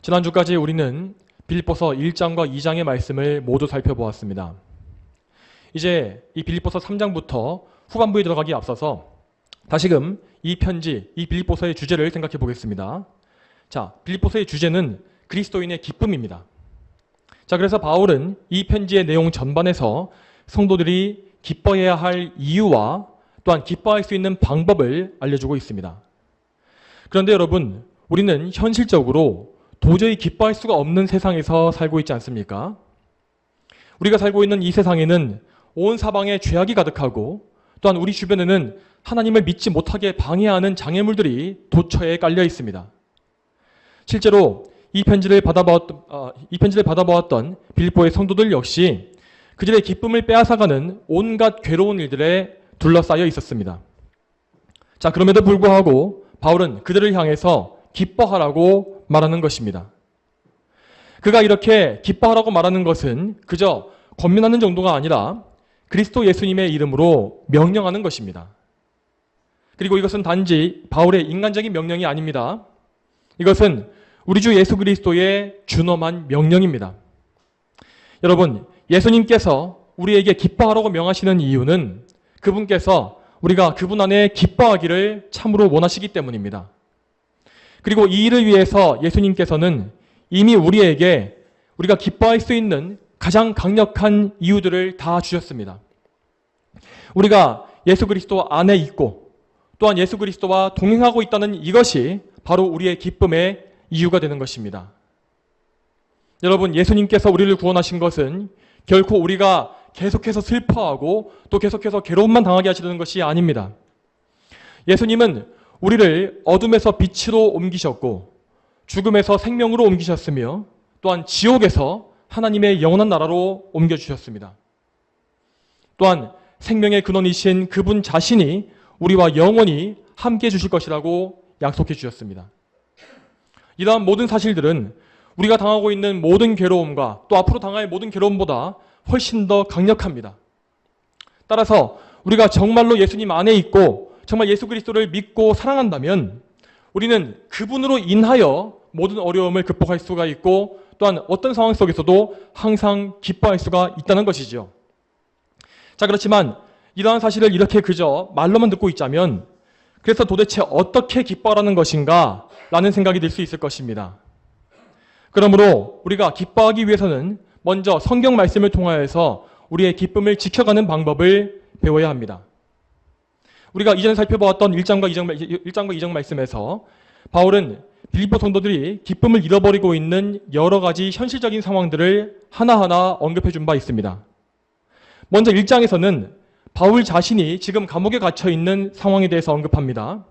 지난주까지 우리는 빌립보서 1장과 2장의 말씀을 모두 살펴보았습니다. 이제 이 빌립보서 3장부터 후반부에 들어가기에 앞서서 다시금 이 편지, 이 빌립보서의 주제를 생각해 보겠습니다. 자, 빌립보서의 주제는 그리스도인의 기쁨입니다. 자, 그래서 바울은 이 편지의 내용 전반에서 성도들이 기뻐해야 할 이유와 또한 기뻐할 수 있는 방법을 알려주고 있습니다. 그런데 여러분, 우리는 현실적으로 도저히 기뻐할 수가 없는 세상에서 살고 있지 않습니까? 우리가 살고 있는 이 세상에는 온 사방에 죄악이 가득하고 또한 우리 주변에는 하나님을 믿지 못하게 방해하는 장애물들이 도처에 깔려 있습니다. 실제로 이 편지를 받아보았던 빌립보의 성도들 역시 그들의 기쁨을 빼앗아가는 온갖 괴로운 일들에 둘러싸여 있었습니다. 자, 그럼에도 불구하고 바울은 그들을 향해서 기뻐하라고 말하는 것입니다. 그가 이렇게 기뻐하라고 말하는 것은 그저 권면하는 정도가 아니라 그리스도 예수님의 이름으로 명령하는 것입니다. 그리고 이것은 단지 바울의 인간적인 명령이 아닙니다. 이것은 우리 주 예수 그리스도의 준엄한 명령입니다. 여러분, 예수님께서 우리에게 기뻐하라고 명하시는 이유는 그분께서 우리가 그분 안에 기뻐하기를 참으로 원하시기 때문입니다. 그리고 이 일을 위해서 예수님께서는 이미 우리에게 우리가 기뻐할 수 있는 가장 강력한 이유들을 다 주셨습니다. 우리가 예수 그리스도 안에 있고 또한 예수 그리스도와 동행하고 있다는 이것이 바로 우리의 기쁨의 이유가 되는 것입니다. 여러분, 예수님께서 우리를 구원하신 것은 결코 우리가 계속해서 슬퍼하고 또 계속해서 괴로움만 당하게 하시려는 것이 아닙니다. 예수님은 우리를 어둠에서 빛으로 옮기셨고 죽음에서 생명으로 옮기셨으며 또한 지옥에서 하나님의 영원한 나라로 옮겨주셨습니다. 또한 생명의 근원이신 그분 자신이 우리와 영원히 함께 해주실 것이라고 약속해 주셨습니다. 이러한 모든 사실들은 우리가 당하고 있는 모든 괴로움과 또 앞으로 당할 모든 괴로움보다 훨씬 더 강력합니다. 따라서 우리가 정말로 예수님 안에 있고 정말 예수 그리스도를 믿고 사랑한다면 우리는 그분으로 인하여 모든 어려움을 극복할 수가 있고 또한 어떤 상황 속에서도 항상 기뻐할 수가 있다는 것이죠. 자, 그렇지만 이러한 사실을 이렇게 그저 말로만 듣고 있자면 그래서 도대체 어떻게 기뻐하라는 것인가 라는 생각이 들 수 있을 것입니다. 그러므로 우리가 기뻐하기 위해서는 먼저 성경 말씀을 통하여서 우리의 기쁨을 지켜가는 방법을 배워야 합니다. 우리가 이전에 살펴보았던 1장과 2장 말씀에서 바울은 빌립보 성도들이 기쁨을 잃어버리고 있는 여러 가지 현실적인 상황들을 하나하나 언급해 준 바 있습니다. 먼저 1장에서는 바울 자신이 지금 감옥에 갇혀 있는 상황에 대해서 언급합니다.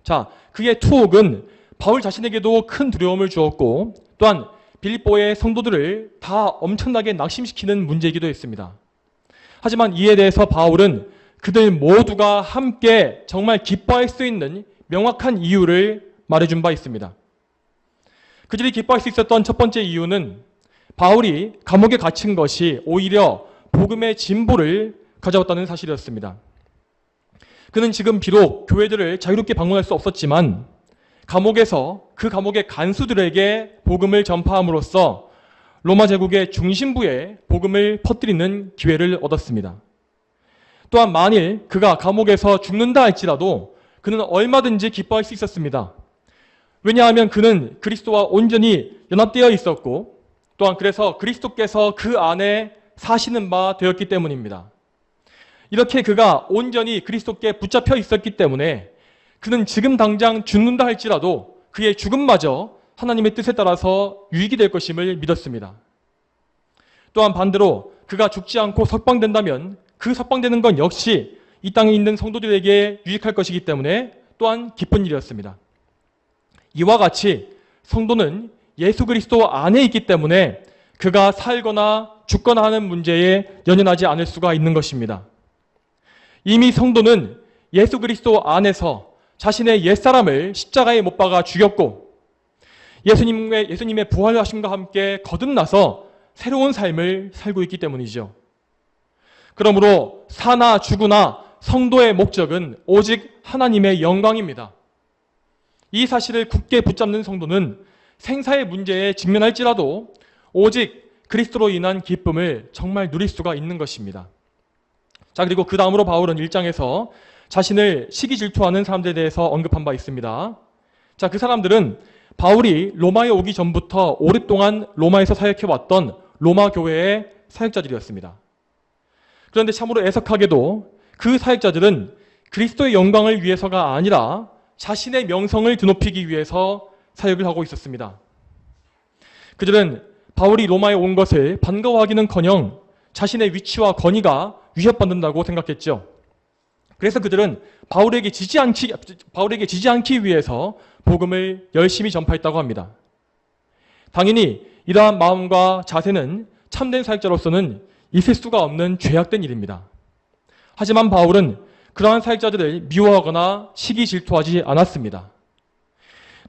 자, 그의 투옥은 바울 자신에게도 큰 두려움을 주었고 또한 빌립보의 성도들을 다 엄청나게 낙심시키는 문제이기도 했습니다. 하지만 이에 대해서 바울은 그들 모두가 함께 정말 기뻐할 수 있는 명확한 이유를 말해준 바 있습니다. 그들이 기뻐할 수 있었던 첫 번째 이유는 바울이 감옥에 갇힌 것이 오히려 복음의 진보를 가져왔다는 사실이었습니다. 그는 지금 비록 교회들을 자유롭게 방문할 수 없었지만 감옥에서 그 감옥의 간수들에게 복음을 전파함으로써 로마 제국의 중심부에 복음을 퍼뜨리는 기회를 얻었습니다. 또한 만일 그가 감옥에서 죽는다 할지라도 그는 얼마든지 기뻐할 수 있었습니다. 왜냐하면 그는 그리스도와 온전히 연합되어 있었고 또한 그래서 그리스도께서 그 안에 사시는 바 되었기 때문입니다. 이렇게 그가 온전히 그리스도께 붙잡혀 있었기 때문에 그는 지금 당장 죽는다 할지라도 그의 죽음마저 하나님의 뜻에 따라서 유익이 될 것임을 믿었습니다. 또한 반대로 그가 죽지 않고 석방된다면 그 석방되는 건 역시 이 땅에 있는 성도들에게 유익할 것이기 때문에 또한 기쁜 일이었습니다. 이와 같이 성도는 예수 그리스도 안에 있기 때문에 그가 살거나 죽거나 하는 문제에 연연하지 않을 수가 있는 것입니다. 이미 성도는 예수 그리스도 안에서 자신의 옛사람을 십자가에 못 박아 죽였고 예수님의 부활하심과 함께 거듭나서 새로운 삶을 살고 있기 때문이죠. 그러므로 사나 죽으나 성도의 목적은 오직 하나님의 영광입니다. 이 사실을 굳게 붙잡는 성도는 생사의 문제에 직면할지라도 오직 그리스도로 인한 기쁨을 정말 누릴 수가 있는 것입니다. 자, 그리고 그 다음으로 바울은 1장에서 자신을 시기 질투하는 사람들에 대해서 언급한 바 있습니다. 자, 그 사람들은 바울이 로마에 오기 전부터 오랫동안 로마에서 사역해왔던 로마 교회의 사역자들이었습니다. 그런데 참으로 애석하게도 그 사역자들은 그리스도의 영광을 위해서가 아니라 자신의 명성을 드높이기 위해서 사역을 하고 있었습니다. 그들은 바울이 로마에 온 것을 반가워하기는커녕 자신의 위치와 권위가 위협받는다고 생각했죠. 그래서 그들은 바울에게 지지 않기 위해서 복음을 열심히 전파했다고 합니다. 당연히 이러한 마음과 자세는 참된 사역자로서는 있을 수가 없는 죄악된 일입니다. 하지만 바울은 그러한 사역자들을 미워하거나 시기 질투하지 않았습니다.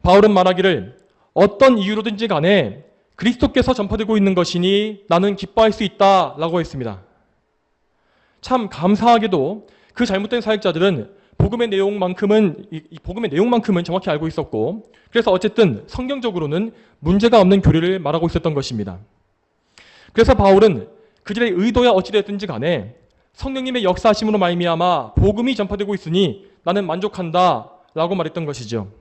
바울은 말하기를 어떤 이유로든지 간에 그리스도께서 전파되고 있는 것이니 나는 기뻐할 수 있다라고 했습니다. 참 감사하게도 그 잘못된 사역자들은 복음의 내용만큼은 정확히 알고 있었고, 그래서 어쨌든 성경적으로는 문제가 없는 교리를 말하고 있었던 것입니다. 그래서 바울은 그들의 의도야 어찌되었든지 간에 성령님의 역사하심으로 말미암아 복음이 전파되고 있으니 나는 만족한다 라고 말했던 것이죠.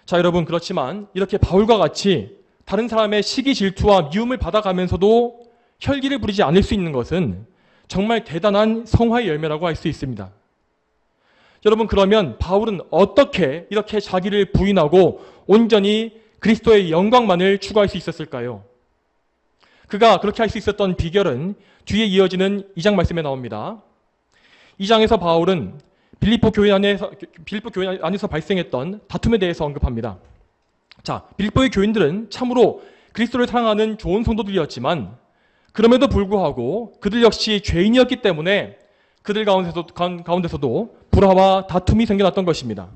자, 여러분, 그렇지만 이렇게 바울과 같이 다른 사람의 시기 질투와 미움을 받아가면서도 혈기를 부리지 않을 수 있는 것은 정말 대단한 성화의 열매라고 할 수 있습니다. 여러분, 그러면 바울은 어떻게 이렇게 자기를 부인하고 온전히 그리스도의 영광만을 추구할 수 있었을까요? 그가 그렇게 할 수 있었던 비결은 뒤에 이어지는 2장 말씀에 나옵니다. 2장에서 바울은 빌립보 교회 안에서 발생했던 다툼에 대해서 언급합니다. 자, 빌립보의 교인들은 참으로 그리스도를 사랑하는 좋은 성도들이었지만 그럼에도 불구하고 그들 역시 죄인이었기 때문에 그들 가운데서도 불화와 다툼이 생겨났던 것입니다.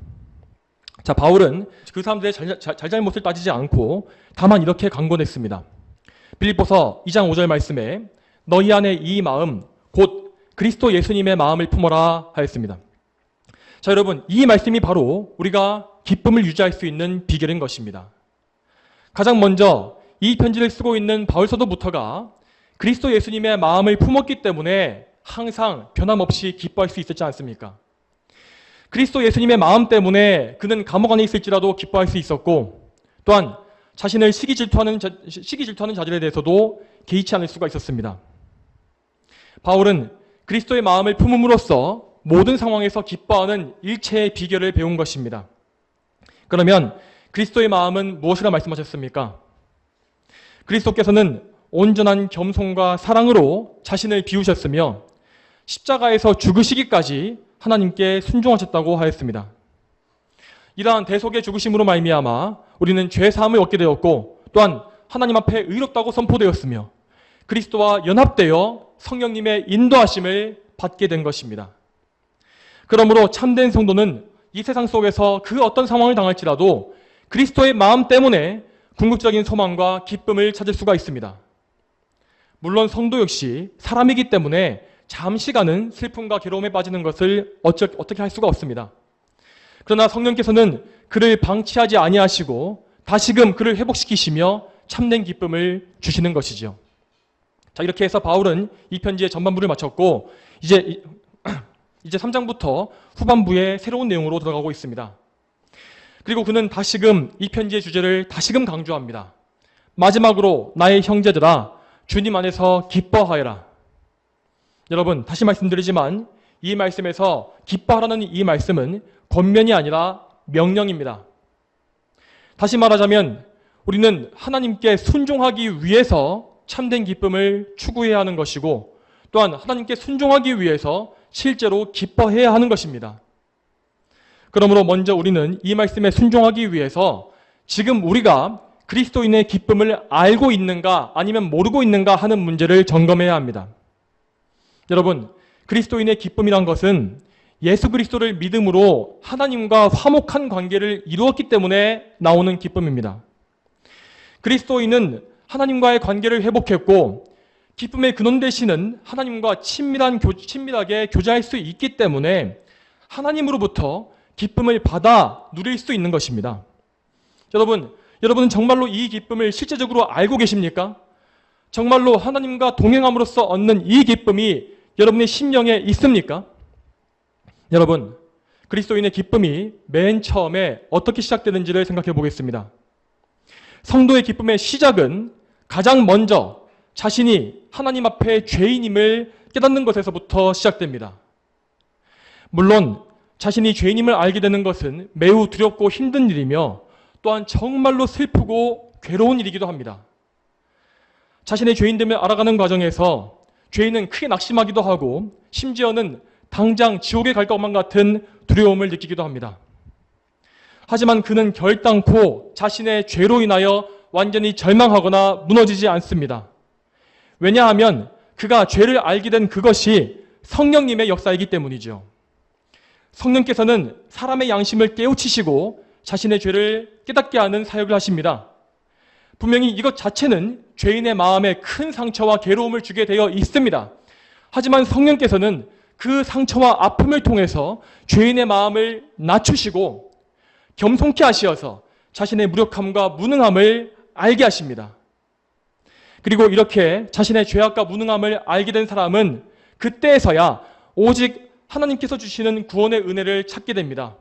자, 바울은 그 사람들의 잘잘못을 따지지 않고 다만 이렇게 강권했습니다. 빌립보서 2장 5절 말씀에 너희 안에 이 마음 곧 그리스도 예수님의 마음을 품어라 하였습니다. 자, 여러분, 이 말씀이 바로 우리가 기쁨을 유지할 수 있는 비결인 것입니다. 가장 먼저 이 편지를 쓰고 있는 바울 사도부터가 그리스도 예수님의 마음을 품었기 때문에 항상 변함없이 기뻐할 수 있었지 않습니까? 그리스도 예수님의 마음 때문에 그는 감옥 안에 있을지라도 기뻐할 수 있었고, 또한 자신을 시기 질투하는 자들에 대해서도 개의치 않을 수가 있었습니다. 바울은 그리스도의 마음을 품음으로써 모든 상황에서 기뻐하는 일체의 비결을 배운 것입니다. 그러면 그리스도의 마음은 무엇이라 말씀하셨습니까? 그리스도께서는 온전한 겸손과 사랑으로 자신을 비우셨으며 십자가에서 죽으시기까지 하나님께 순종하셨다고 하였습니다. 이러한 대속의 죽으심으로 말미암아 우리는 죄 사함을 얻게 되었고, 또한 하나님 앞에 의롭다고 선포되었으며 그리스도와 연합되어 성령님의 인도하심을 받게 된 것입니다. 그러므로 참된 성도는 이 세상 속에서 그 어떤 상황을 당할지라도 그리스도의 마음 때문에 궁극적인 소망과 기쁨을 찾을 수가 있습니다. 물론 성도 역시 사람이기 때문에 잠시간은 슬픔과 괴로움에 빠지는 것을 어떻게 할 수가 없습니다. 그러나 성령께서는 그를 방치하지 아니하시고 다시금 그를 회복시키시며 참된 기쁨을 주시는 것이죠. 자, 이렇게 해서 바울은 이 편지의 전반부를 마쳤고 이제 3장부터 후반부의 새로운 내용으로 들어가고 있습니다. 그리고 그는 다시금 이 편지의 주제를 다시금 강조합니다. 마지막으로 나의 형제들아 주님 안에서 기뻐하여라. 여러분, 다시 말씀드리지만 이 말씀에서 기뻐하라는 이 말씀은 권면이 아니라 명령입니다. 다시 말하자면 우리는 하나님께 순종하기 위해서 참된 기쁨을 추구해야 하는 것이고, 또한 하나님께 순종하기 위해서 실제로 기뻐해야 하는 것입니다. 그러므로 먼저 우리는 이 말씀에 순종하기 위해서 지금 우리가 그리스도인의 기쁨을 알고 있는가 아니면 모르고 있는가 하는 문제를 점검해야 합니다. 여러분, 그리스도인의 기쁨이란 것은 예수 그리스도를 믿음으로 하나님과 화목한 관계를 이루었기 때문에 나오는 기쁨입니다. 그리스도인은 하나님과의 관계를 회복했고 기쁨의 근원 되시는 하나님과 친밀하게 교제할 수 있기 때문에 하나님으로부터 기쁨을 받아 누릴 수 있는 것입니다. 여러분, 여러분은 정말로 이 기쁨을 실제적으로 알고 계십니까? 정말로 하나님과 동행함으로써 얻는 이 기쁨이 여러분의 심령에 있습니까? 여러분, 그리스도인의 기쁨이 맨 처음에 어떻게 시작되는지를 생각해 보겠습니다. 성도의 기쁨의 시작은 가장 먼저 자신이 하나님 앞에 죄인임을 깨닫는 것에서부터 시작됩니다. 물론 자신이 죄인임을 알게 되는 것은 매우 두렵고 힘든 일이며 또한 정말로 슬프고 괴로운 일이기도 합니다. 자신의 죄인됨을 알아가는 과정에서 죄인은 크게 낙심하기도 하고 심지어는 당장 지옥에 갈 것만 같은 두려움을 느끼기도 합니다. 하지만 그는 결단코 자신의 죄로 인하여 완전히 절망하거나 무너지지 않습니다. 왜냐하면 그가 죄를 알게 된 그것이 성령님의 역사이기 때문이죠. 성령께서는 사람의 양심을 깨우치시고 자신의 죄를 깨닫게 하는 사역을 하십니다. 분명히 이것 자체는 죄인의 마음에 큰 상처와 괴로움을 주게 되어 있습니다. 하지만 성령께서는 그 상처와 아픔을 통해서 죄인의 마음을 낮추시고 겸손케 하시어서 자신의 무력함과 무능함을 알게 하십니다. 그리고 이렇게 자신의 죄악과 무능함을 알게 된 사람은 그때에서야 오직 하나님께서 주시는 구원의 은혜를 찾게 됩니다.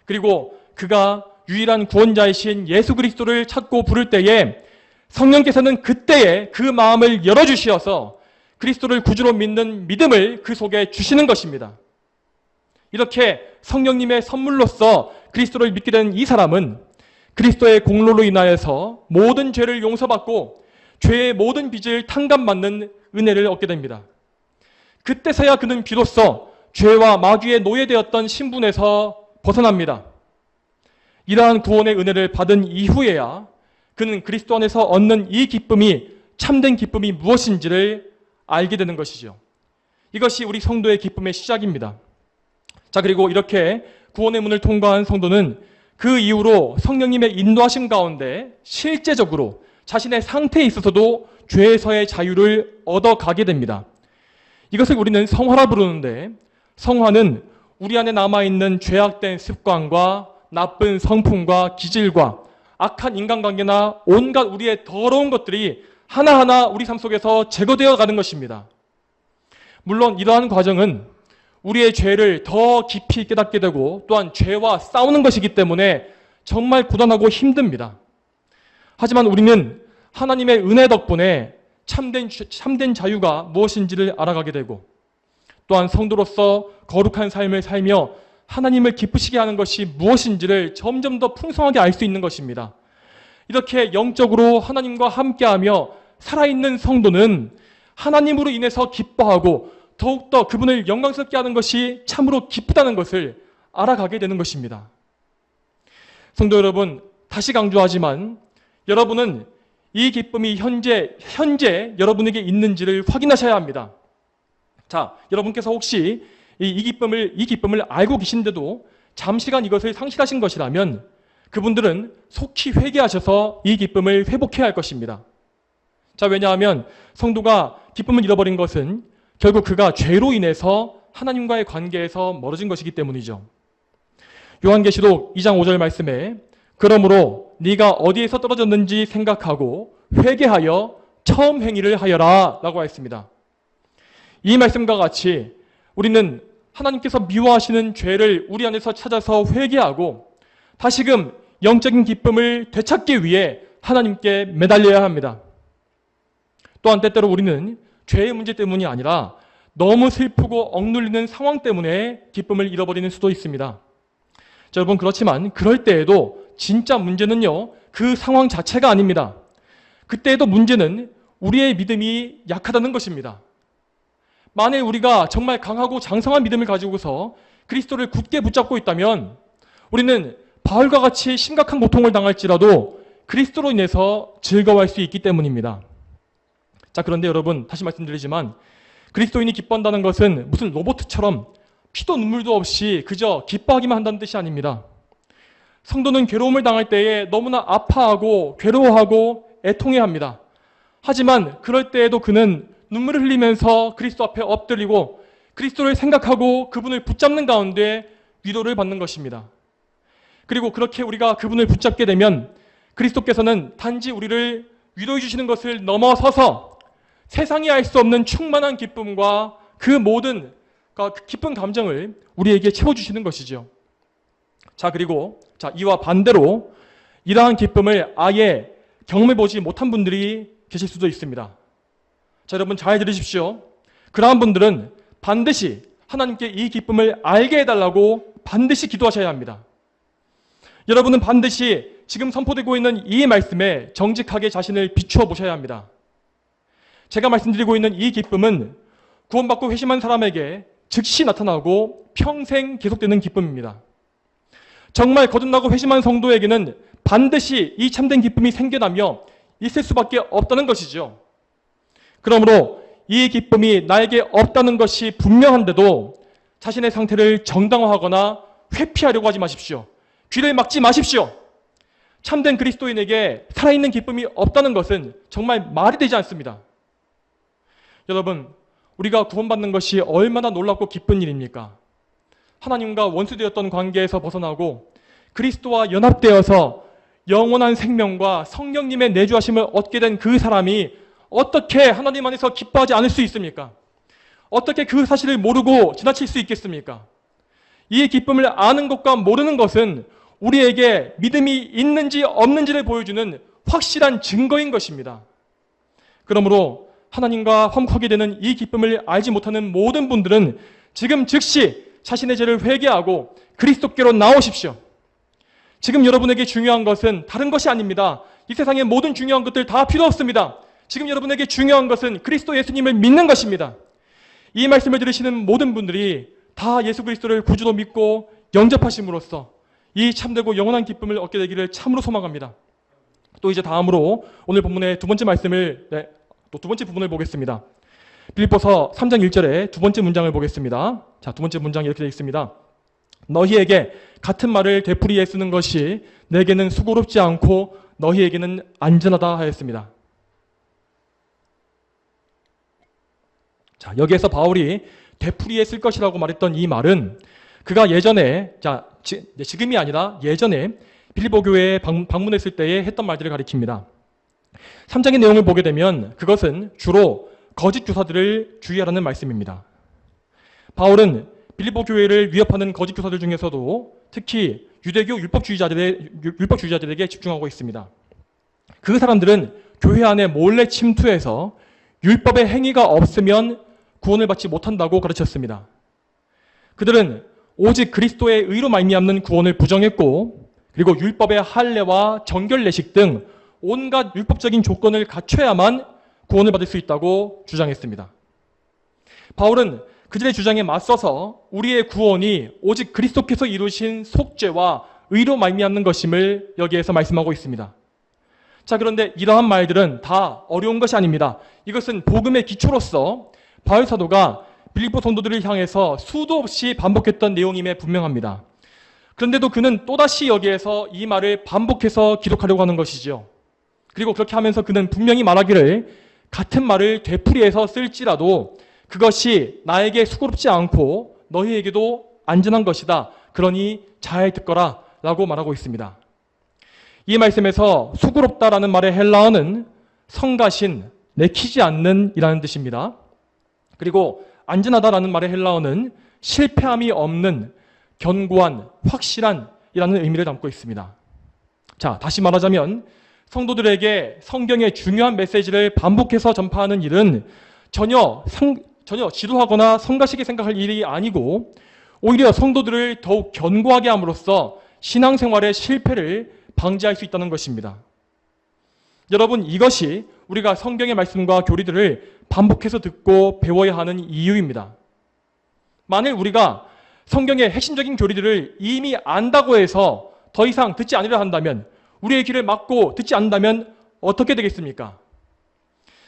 그리고 그가 유일한 구원자이신 예수 그리스도를 찾고 부를 때에 성령께서는 그때에 그 마음을 열어주시어서 그리스도를 구주로 믿는 믿음을 그 속에 주시는 것입니다. 이렇게 성령님의 선물로서 그리스도를 믿게 된 이 사람은 그리스도의 공로로 인하여서 모든 죄를 용서받고 죄의 모든 빚을 탕감받는 은혜를 얻게 됩니다. 그때서야 그는 비로소 죄와 마귀의 노예되었던 신분에서 벗어납니다. 이러한 구원의 은혜를 받은 이후에야 그는 그리스도 안에서 얻는 이 기쁨이 참된 기쁨이 무엇인지를 알게 되는 것이죠. 이것이 우리 성도의 기쁨의 시작입니다. 자, 그리고 이렇게 구원의 문을 통과한 성도는 그 이후로 성령님의 인도하심 가운데 실제적으로 자신의 상태에 있어서도 죄에서의 자유를 얻어가게 됩니다. 이것을 우리는 성화라 부르는데, 성화는 우리 안에 남아있는 죄악된 습관과 나쁜 성품과 기질과 악한 인간관계나 온갖 우리의 더러운 것들이 하나하나 우리 삶 속에서 제거되어 가는 것입니다. 물론 이러한 과정은 우리의 죄를 더 깊이 깨닫게 되고 또한 죄와 싸우는 것이기 때문에 정말 고단하고 힘듭니다. 하지만 우리는 하나님의 은혜 덕분에 참된 자유가 무엇인지를 알아가게 되고 또한 성도로서 거룩한 삶을 살며 하나님을 기쁘시게 하는 것이 무엇인지를 점점 더 풍성하게 알 수 있는 것입니다. 이렇게 영적으로 하나님과 함께하며 살아있는 성도는 하나님으로 인해서 기뻐하고 더욱더 그분을 영광스럽게 하는 것이 참으로 기쁘다는 것을 알아가게 되는 것입니다. 성도 여러분, 다시 강조하지만 여러분은 이 기쁨이 현재 여러분에게 있는지를 확인하셔야 합니다. 자, 여러분께서 혹시 이 기쁨을 알고 계신데도 잠시간 이것을 상실하신 것이라면 그분들은 속히 회개하셔서 이 기쁨을 회복해야 할 것입니다. 자, 왜냐하면 성도가 기쁨을 잃어버린 것은 결국 그가 죄로 인해서 하나님과의 관계에서 멀어진 것이기 때문이죠. 요한계시록 2장 5절 말씀에 그러므로 네가 어디에서 떨어졌는지 생각하고 회개하여 처음 행위를 하여라 라고 했습니다. 이 말씀과 같이 우리는 하나님께서 미워하시는 죄를 우리 안에서 찾아서 회개하고 다시금 영적인 기쁨을 되찾기 위해 하나님께 매달려야 합니다. 또한 때때로 우리는 죄의 문제 때문이 아니라 너무 슬프고 억눌리는 상황 때문에 기쁨을 잃어버리는 수도 있습니다. 자, 여러분, 그렇지만 그럴 때에도 진짜 문제는요, 그 상황 자체가 아닙니다. 그때에도 문제는 우리의 믿음이 약하다는 것입니다. 만일 우리가 정말 강하고 장성한 믿음을 가지고서 그리스도를 굳게 붙잡고 있다면 우리는 바울과 같이 심각한 고통을 당할지라도 그리스도로 인해서 즐거워할 수 있기 때문입니다. 자, 그런데 여러분, 다시 말씀드리지만 그리스도인이 기뻐한다는 것은 무슨 로봇처럼 피도 눈물도 없이 그저 기뻐하기만 한다는 뜻이 아닙니다. 성도는 괴로움을 당할 때에 너무나 아파하고 괴로워하고 애통해야 합니다. 하지만 그럴 때에도 그는 눈물을 흘리면서 그리스도 앞에 엎드리고 그리스도를 생각하고 그분을 붙잡는 가운데 위로를 받는 것입니다. 그리고 그렇게 우리가 그분을 붙잡게 되면 그리스도께서는 단지 우리를 위로해 주시는 것을 넘어서서 세상이 알 수 없는 충만한 기쁨과 그 모든 기쁜 감정을 우리에게 채워주시는 것이죠. 그리고 이와 반대로 이러한 기쁨을 아예 경험해보지 못한 분들이 계실 수도 있습니다. 여러분 잘 들으십시오. 그러한 분들은 반드시 하나님께 이 기쁨을 알게 해달라고 반드시 기도하셔야 합니다. 여러분은 반드시 지금 선포되고 있는 이 말씀에 정직하게 자신을 비추어 보셔야 합니다. 제가 말씀드리고 있는 이 기쁨은 구원받고 회심한 사람에게 즉시 나타나고 평생 계속되는 기쁨입니다. 정말 거듭나고 회심한 성도에게는 반드시 이 참된 기쁨이 생겨나며 있을 수밖에 없다는 것이죠. 그러므로 이 기쁨이 나에게 없다는 것이 분명한데도 자신의 상태를 정당화하거나 회피하려고 하지 마십시오. 귀를 막지 마십시오. 참된 그리스도인에게 살아있는 기쁨이 없다는 것은 정말 말이 되지 않습니다. 여러분, 우리가 구원받는 것이 얼마나 놀랍고 기쁜 일입니까? 하나님과 원수되었던 관계에서 벗어나고 그리스도와 연합되어서 영원한 생명과 성령님의 내주하심을 얻게 된 그 사람이 어떻게 하나님 안에서 기뻐하지 않을 수 있습니까? 어떻게 그 사실을 모르고 지나칠 수 있겠습니까? 이 기쁨을 아는 것과 모르는 것은 우리에게 믿음이 있는지 없는지를 보여주는 확실한 증거인 것입니다. 그러므로 하나님과 화목하게 되는 이 기쁨을 알지 못하는 모든 분들은 지금 즉시 자신의 죄를 회개하고 그리스도께로 나오십시오. 지금 여러분에게 중요한 것은 다른 것이 아닙니다. 이 세상의 모든 중요한 것들 다 필요 없습니다. 지금 여러분에게 중요한 것은 그리스도 예수님을 믿는 것입니다. 이 말씀을 들으시는 모든 분들이 다 예수 그리스도를 구주로 믿고 영접하심으로써 이 참되고 영원한 기쁨을 얻게 되기를 참으로 소망합니다. 또 이제 다음으로 오늘 본문의 두 번째 말씀을 또 두 번째 부분을 보겠습니다. 빌립보서 3장 1절의 두 번째 문장을 보겠습니다. 두 번째 문장이 이렇게 되어 있습니다. 너희에게 같은 말을 되풀이해 쓰는 것이 내게는 수고롭지 않고 너희에게는 안전하다 하였습니다. 여기에서 바울이 되풀이해 쓸 것이라고 말했던 이 말은 그가 예전에, 지금이 아니라 예전에 빌립보 교회에 방문했을 때에 했던 말들을 가리킵니다. 3장의 내용을 보게 되면 그것은 주로 거짓 교사들을 주의하라는 말씀입니다. 바울은 빌립보 교회를 위협하는 거짓 교사들 중에서도 특히 유대교 율법주의자들에게 집중하고 있습니다. 그 사람들은 교회 안에 몰래 침투해서 율법의 행위가 없으면 구원을 받지 못한다고 가르쳤습니다. 그들은 오직 그리스도의 의로 말미암는 구원을 부정했고 그리고 율법의 할례와 정결례식 등 온갖 율법적인 조건을 갖춰야만 구원을 받을 수 있다고 주장했습니다. 바울은 그들의 주장에 맞서서 우리의 구원이 오직 그리스도께서 이루신 속죄와 의로 말미암는 것임을 여기에서 말씀하고 있습니다. 그런데 이러한 말들은 다 어려운 것이 아닙니다. 이것은 복음의 기초로서 바울 사도가 빌립보 성도들을 향해서 수도 없이 반복했던 내용임에 분명합니다. 그런데도 그는 또다시 여기에서 이 말을 반복해서 기록하려고 하는 것이죠. 그리고 그렇게 하면서 그는 분명히 말하기를 같은 말을 되풀이해서 쓸지라도 그것이 나에게 수고롭지 않고 너희에게도 안전한 것이다. 그러니 잘 듣거라 라고 말하고 있습니다. 이 말씀에서 수고롭다라는 말의 헬라어는 성가신, 내키지 않는 이라는 뜻입니다. 그리고 안전하다라는 말의 헬라어는 실패함이 없는, 견고한, 확실한 이라는 의미를 담고 있습니다. 다시 말하자면 성도들에게 성경의 중요한 메시지를 반복해서 전파하는 일은 전혀 지루하거나 성가시게 생각할 일이 아니고 오히려 성도들을 더욱 견고하게 함으로써 신앙생활의 실패를 방지할 수 있다는 것입니다. 여러분, 이것이 우리가 성경의 말씀과 교리들을 반복해서 듣고 배워야 하는 이유입니다. 만일 우리가 성경의 핵심적인 교리들을 이미 안다고 해서 더 이상 듣지 않으려 한다면, 우리의 귀를 막고 듣지 않는다면 어떻게 되겠습니까?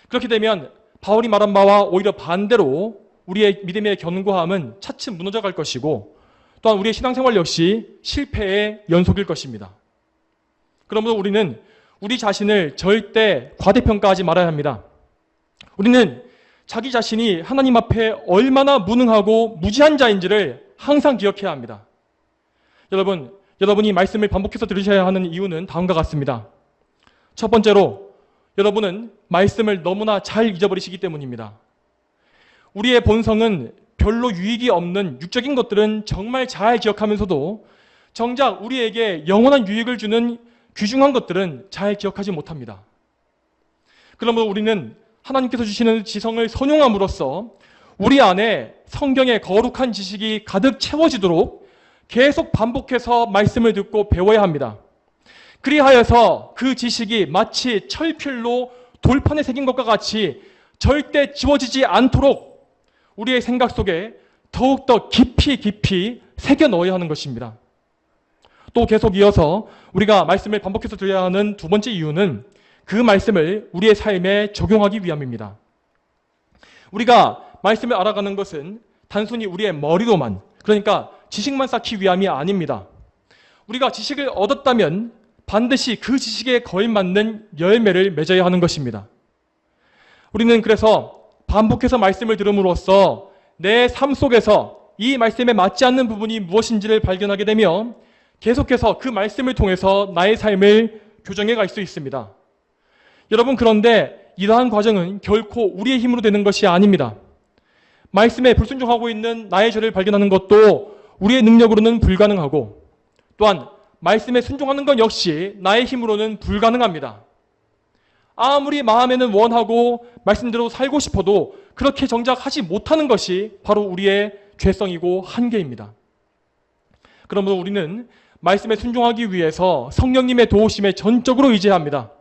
그렇게 되면 바울이 말한 바와 오히려 반대로 우리의 믿음의 견고함은 차츰 무너져갈 것이고 또한 우리의 신앙생활 역시 실패의 연속일 것입니다. 그러므로 우리는 우리 자신을 절대 과대평가하지 말아야 합니다. 우리는 자기 자신이 하나님 앞에 얼마나 무능하고 무지한 자인지를 항상 기억해야 합니다. 여러분이 말씀을 반복해서 들으셔야 하는 이유는 다음과 같습니다. 첫 번째로 여러분은 말씀을 너무나 잘 잊어버리시기 때문입니다. 우리의 본성은 별로 유익이 없는 육적인 것들은 정말 잘 기억하면서도 정작 우리에게 영원한 유익을 주는 귀중한 것들은 잘 기억하지 못합니다. 그러므로 우리는 하나님께서 주시는 지성을 선용함으로써 우리 안에 성경의 거룩한 지식이 가득 채워지도록 계속 반복해서 말씀을 듣고 배워야 합니다. 그리하여서 그 지식이 마치 철필로 돌판에 새긴 것과 같이 절대 지워지지 않도록 우리의 생각 속에 더욱더 깊이 새겨 넣어야 하는 것입니다. 또 계속 이어서 우리가 말씀을 반복해서 들어야 하는 두 번째 이유는 그 말씀을 우리의 삶에 적용하기 위함입니다. 우리가 말씀을 알아가는 것은 단순히 우리의 머리로만, 그러니까 지식만 쌓기 위함이 아닙니다. 우리가 지식을 얻었다면 반드시 그 지식에 걸맞는 열매를 맺어야 하는 것입니다. 우리는 그래서 반복해서 말씀을 들음으로써 내 삶 속에서 이 말씀에 맞지 않는 부분이 무엇인지를 발견하게 되며 계속해서 그 말씀을 통해서 나의 삶을 교정해 갈 수 있습니다. 여러분, 그런데 이러한 과정은 결코 우리의 힘으로 되는 것이 아닙니다. 말씀에 불순종하고 있는 나의 죄를 발견하는 것도 우리의 능력으로는 불가능하고, 또한 말씀에 순종하는 것 역시 나의 힘으로는 불가능합니다. 아무리 마음에는 원하고 말씀대로 살고 싶어도 그렇게 정작 하지 못하는 것이 바로 우리의 죄성이고 한계입니다. 그러므로 우리는 말씀에 순종하기 위해서 성령님의 도우심에 전적으로 의지합니다.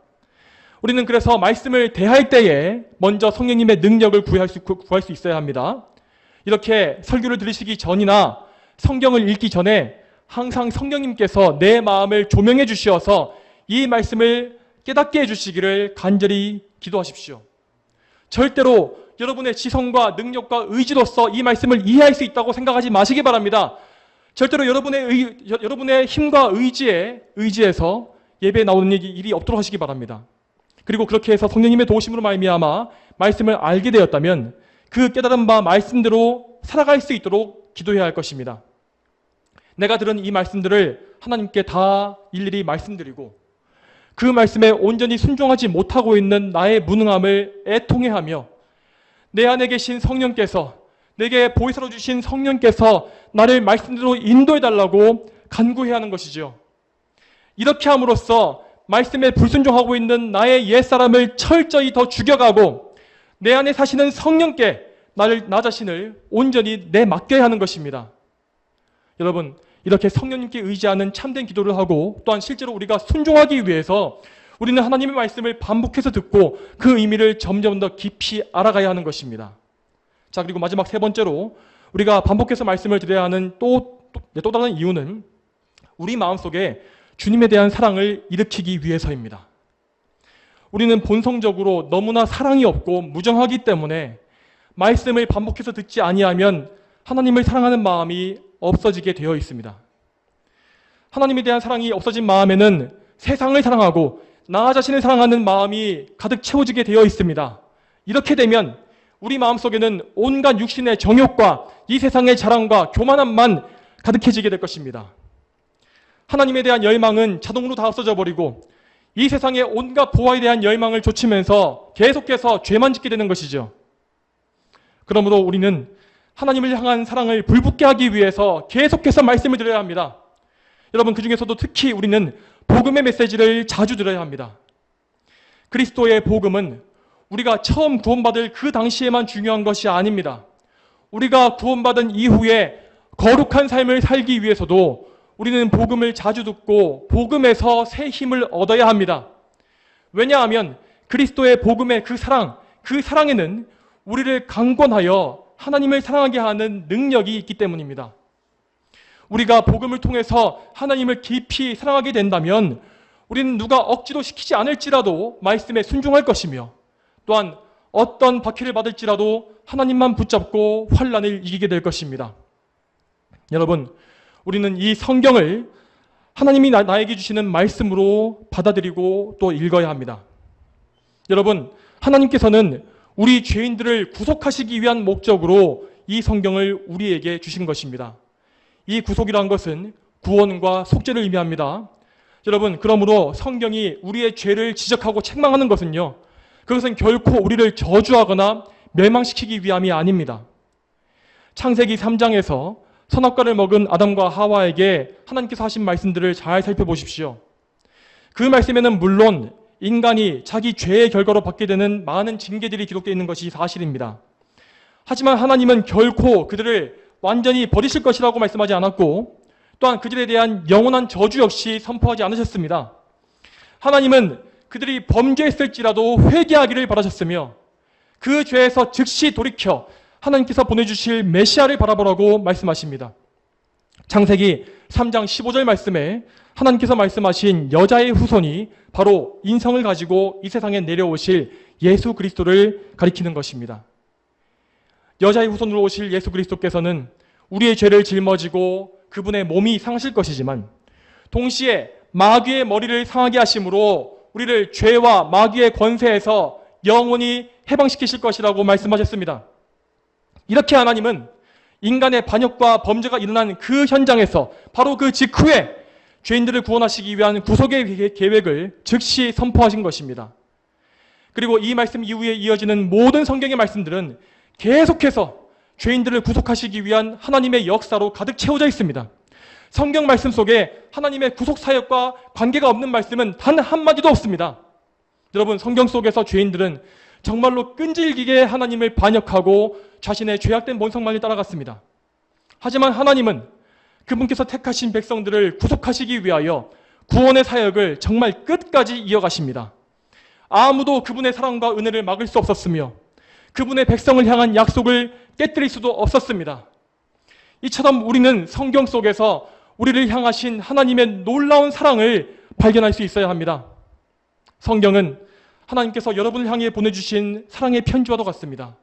우리는 그래서 말씀을 대할 때에 먼저 성령님의 능력을 구할 수 있어야 합니다. 이렇게 설교를 들으시기 전이나 성경을 읽기 전에 항상 성령님께서 내 마음을 조명해 주시어서 이 말씀을 깨닫게 해주시기를 간절히 기도하십시오. 절대로 여러분의 지성과 능력과 의지로서 이 말씀을 이해할 수 있다고 생각하지 마시기 바랍니다. 절대로 여러분의 힘과 의지에서 예배에 나오는 일이 없도록 하시기 바랍니다. 그리고 그렇게 해서 성령님의 도우심으로 말미암아 말씀을 알게 되었다면 그 깨달은 바 말씀대로 살아갈 수 있도록 기도해야 할 것입니다. 내가 들은 이 말씀들을 하나님께 다 일일이 말씀드리고 그 말씀에 온전히 순종하지 못하고 있는 나의 무능함을 애통해하며 내 안에 계신 성령께서, 내게 보혜사로 주신 성령께서 나를 말씀대로 인도해달라고 간구해야 하는 것이죠. 이렇게 함으로써 말씀에 불순종하고 있는 나의 옛사람을 철저히 더 죽여가고 내 안에 사시는 성령께 나 자신을 온전히 내맡겨야 하는 것입니다. 여러분, 이렇게 성령님께 의지하는 참된 기도를 하고 또한 실제로 우리가 순종하기 위해서 우리는 하나님의 말씀을 반복해서 듣고 그 의미를 점점 더 깊이 알아가야 하는 것입니다. 자, 그리고 마지막 세 번째로 우리가 반복해서 말씀을 드려야 하는 또 다른 이유는 우리 마음속에 주님에 대한 사랑을 일으키기 위해서입니다. 우리는 본성적으로 너무나 사랑이 없고 무정하기 때문에 말씀을 반복해서 듣지 아니하면 하나님을 사랑하는 마음이 없어지게 되어 있습니다. 하나님에 대한 사랑이 없어진 마음에는 세상을 사랑하고 나 자신을 사랑하는 마음이 가득 채워지게 되어 있습니다. 이렇게 되면 우리 마음속에는 온갖 육신의 정욕과 이 세상의 자랑과 교만함만 가득해지게 될 것입니다. 하나님에 대한 열망은 자동으로 다 없어져 버리고 이 세상의 온갖 보화에 대한 열망을 좇으면서 계속해서 죄만 짓게 되는 것이죠. 그러므로 우리는 하나님을 향한 사랑을 불붙게 하기 위해서 계속해서 말씀을 드려야 합니다. 여러분, 그 중에서도 특히 우리는 복음의 메시지를 자주 들어야 합니다. 그리스도의 복음은 우리가 처음 구원받을 그 당시에만 중요한 것이 아닙니다. 우리가 구원받은 이후에 거룩한 삶을 살기 위해서도 우리는 복음을 자주 듣고 복음에서 새 힘을 얻어야 합니다. 왜냐하면 그리스도의 복음의 그 사랑에는 우리를 강권하여 하나님을 사랑하게 하는 능력이 있기 때문입니다. 우리가 복음을 통해서 하나님을 깊이 사랑하게 된다면 우리는 누가 억지로 시키지 않을지라도 말씀에 순종할 것이며 또한 어떤 박해를 받을지라도 하나님만 붙잡고 환난을 이기게 될 것입니다. 여러분, 우리는 이 성경을 하나님이 나에게 주시는 말씀으로 받아들이고 또 읽어야 합니다. 여러분, 하나님께서는 우리 죄인들을 구속하시기 위한 목적으로 이 성경을 우리에게 주신 것입니다. 이 구속이란 것은 구원과 속죄를 의미합니다. 여러분, 그러므로 성경이 우리의 죄를 지적하고 책망하는 것은요, 그것은 결코 우리를 저주하거나 멸망시키기 위함이 아닙니다. 창세기 3장에서 선악과를 먹은 아담과 하와에게 하나님께서 하신 말씀들을 잘 살펴보십시오. 그 말씀에는 물론 인간이 자기 죄의 결과로 받게 되는 많은 징계들이 기록되어 있는 것이 사실입니다. 하지만 하나님은 결코 그들을 완전히 버리실 것이라고 말씀하지 않았고, 또한 그들에 대한 영원한 저주 역시 선포하지 않으셨습니다. 하나님은 그들이 범죄했을지라도 회개하기를 바라셨으며, 그 죄에서 즉시 돌이켜 하나님께서 보내주실 메시아를 바라보라고 말씀하십니다. 창세기 3장 15절 말씀에 하나님께서 말씀하신 여자의 후손이 바로 인성을 가지고 이 세상에 내려오실 예수 그리스도를 가리키는 것입니다. 여자의 후손으로 오실 예수 그리스도께서는 우리의 죄를 짊어지고 그분의 몸이 상하실 것이지만, 동시에 마귀의 머리를 상하게 하심으로 우리를 죄와 마귀의 권세에서 영원히 해방시키실 것이라고 말씀하셨습니다. 이렇게 하나님은 인간의 반역과 범죄가 일어난 그 현장에서 바로 그 직후에 죄인들을 구원하시기 위한 구속의 계획을 즉시 선포하신 것입니다. 그리고 이 말씀 이후에 이어지는 모든 성경의 말씀들은 계속해서 죄인들을 구속하시기 위한 하나님의 역사로 가득 채워져 있습니다. 성경 말씀 속에 하나님의 구속 사역과 관계가 없는 말씀은 단 한마디도 없습니다. 여러분, 성경 속에서 죄인들은 정말로 끈질기게 하나님을 반역하고 자신의 죄악된 본성만을 따라갔습니다. 하지만 하나님은 그분께서 택하신 백성들을 구속하시기 위하여 구원의 사역을 정말 끝까지 이어가십니다. 아무도 그분의 사랑과 은혜를 막을 수 없었으며 그분의 백성을 향한 약속을 깨뜨릴 수도 없었습니다. 이처럼 우리는 성경 속에서 우리를 향하신 하나님의 놀라운 사랑을 발견할 수 있어야 합니다. 성경은 하나님께서 여러분을 향해 보내주신 사랑의 편지와도 같습니다.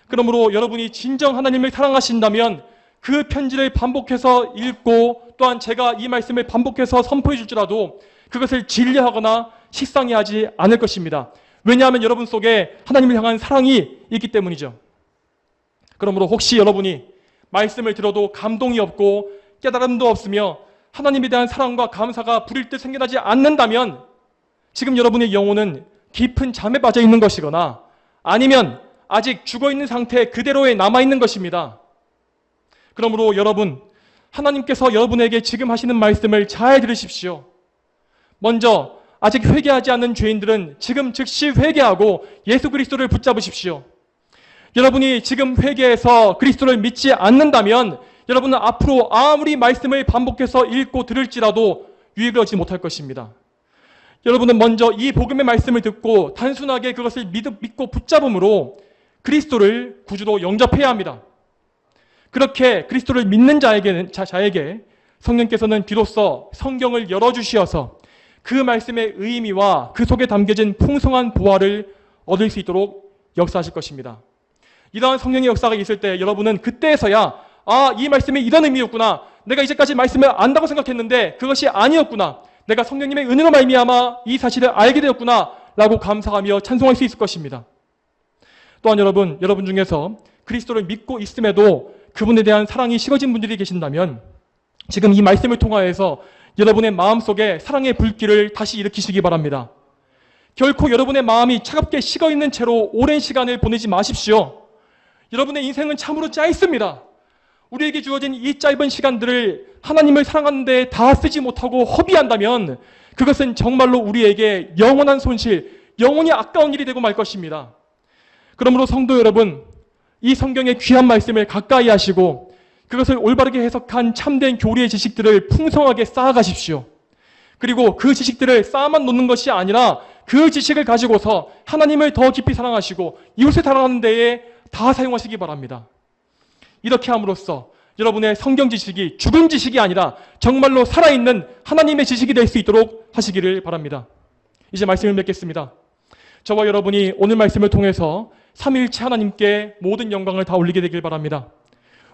그러므로 여러분이 진정 하나님을 사랑하신다면 그 편지를 반복해서 읽고, 또한 제가 이 말씀을 반복해서 선포해 줄지라도 그것을 진리하거나 식상해 하지 않을 것입니다. 왜냐하면 여러분 속에 하나님을 향한 사랑이 있기 때문이죠. 그러므로 혹시 여러분이 말씀을 들어도 감동이 없고 깨달음도 없으며 하나님에 대한 사랑과 감사가 부릴 듯 생겨나지 않는다면 지금 여러분의 영혼은 깊은 잠에 빠져 있는 것이거나 아니면 아직 죽어있는 상태 그대로에 남아있는 것입니다. 그러므로 여러분, 하나님께서 여러분에게 지금 하시는 말씀을 잘 들으십시오. 먼저 아직 회개하지 않는 죄인들은 지금 즉시 회개하고 예수 그리스도를 붙잡으십시오. 여러분이 지금 회개해서 그리스도를 믿지 않는다면 여러분은 앞으로 아무리 말씀을 반복해서 읽고 들을지라도 유익을 얻지 못할 것입니다. 여러분은 먼저 이 복음의 말씀을 듣고 단순하게 그것을 믿고 붙잡음으로 그리스도를 구주로 영접해야 합니다. 그렇게 그리스도를 믿는 자에게 성령께서는 비로소 성경을 열어주시어서 그 말씀의 의미와 그 속에 담겨진 풍성한 보화를 얻을 수 있도록 역사하실 것입니다. 이러한 성령의 역사가 있을 때 여러분은 그때에서야 이 말씀이 이런 의미였구나. 내가 이제까지 말씀을 안다고 생각했는데 그것이 아니었구나. 내가 성령님의 은혜로 말미암아 이 사실을 알게 되었구나 라고 감사하며 찬송할 수 있을 것입니다. 또한 여러분 중에서 그리스도를 믿고 있음에도 그분에 대한 사랑이 식어진 분들이 계신다면 지금 이 말씀을 통하여서 여러분의 마음속에 사랑의 불길을 다시 일으키시기 바랍니다. 결코 여러분의 마음이 차갑게 식어있는 채로 오랜 시간을 보내지 마십시오. 여러분의 인생은 참으로 짧습니다. 우리에게 주어진 이 짧은 시간들을 하나님을 사랑하는 데 다 쓰지 못하고 허비한다면 그것은 정말로 우리에게 영원한 손실, 영원히 아까운 일이 되고 말 것입니다. 그러므로 성도 여러분, 이 성경의 귀한 말씀을 가까이 하시고 그것을 올바르게 해석한 참된 교리의 지식들을 풍성하게 쌓아가십시오. 그리고 그 지식들을 쌓아만 놓는 것이 아니라 그 지식을 가지고서 하나님을 더 깊이 사랑하시고 이웃을 사랑하는 데에 다 사용하시기 바랍니다. 이렇게 함으로써 여러분의 성경 지식이 죽은 지식이 아니라 정말로 살아있는 하나님의 지식이 될 수 있도록 하시기를 바랍니다. 이제 말씀을 맺겠습니다. 저와 여러분이 오늘 말씀을 통해서 삼위일체 하나님께 모든 영광을 다 올리게 되길 바랍니다.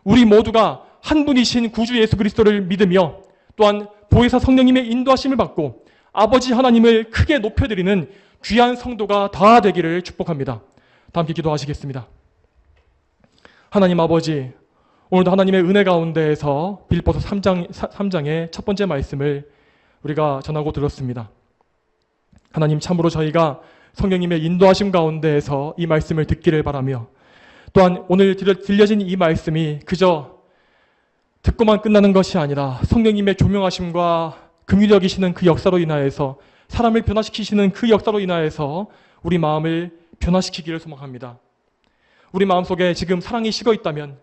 우리 모두가 한 분이신 구주 예수 그리스도를 믿으며 또한 보혜사 성령님의 인도하심을 받고 아버지 하나님을 크게 높여드리는 귀한 성도가 다 되기를 축복합니다. 다 함께 기도하시겠습니다. 하나님 아버지, 오늘도 하나님의 은혜 가운데에서 빌립보서 3장의 첫 번째 말씀을 우리가 전하고 들었습니다. 하나님, 참으로 저희가 성령님의 인도하심 가운데에서 이 말씀을 듣기를 바라며, 또한 오늘 들려진 이 말씀이 그저 듣고만 끝나는 것이 아니라 성령님의 조명하심과 긍휼여기시는 그 역사로 인하여서, 사람을 변화시키시는 그 역사로 인하여서 우리 마음을 변화시키기를 소망합니다. 우리 마음속에 지금 사랑이 식어 있다면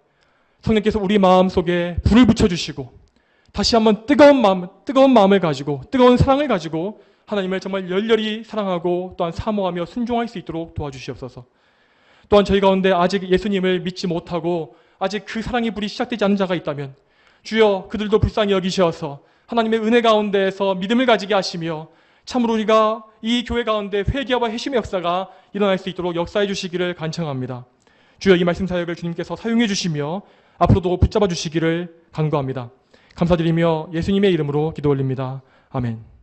성령께서 우리 마음속에 불을 붙여주시고 다시 한번 뜨거운 마음을 가지고, 뜨거운 사랑을 가지고 하나님을 정말 열렬히 사랑하고 또한 사모하며 순종할 수 있도록 도와주시옵소서. 또한 저희 가운데 아직 예수님을 믿지 못하고 아직 그 사랑의 불이 시작되지 않은 자가 있다면 주여, 그들도 불쌍히 여기셔서 하나님의 은혜 가운데에서 믿음을 가지게 하시며 참으로 우리가 이 교회 가운데 회개와 회심의 역사가 일어날 수 있도록 역사해 주시기를 간청합니다. 주여, 이 말씀 사역을 주님께서 사용해 주시며 앞으로도 붙잡아 주시기를 간구합니다. 감사드리며 예수님의 이름으로 기도 올립니다. 아멘.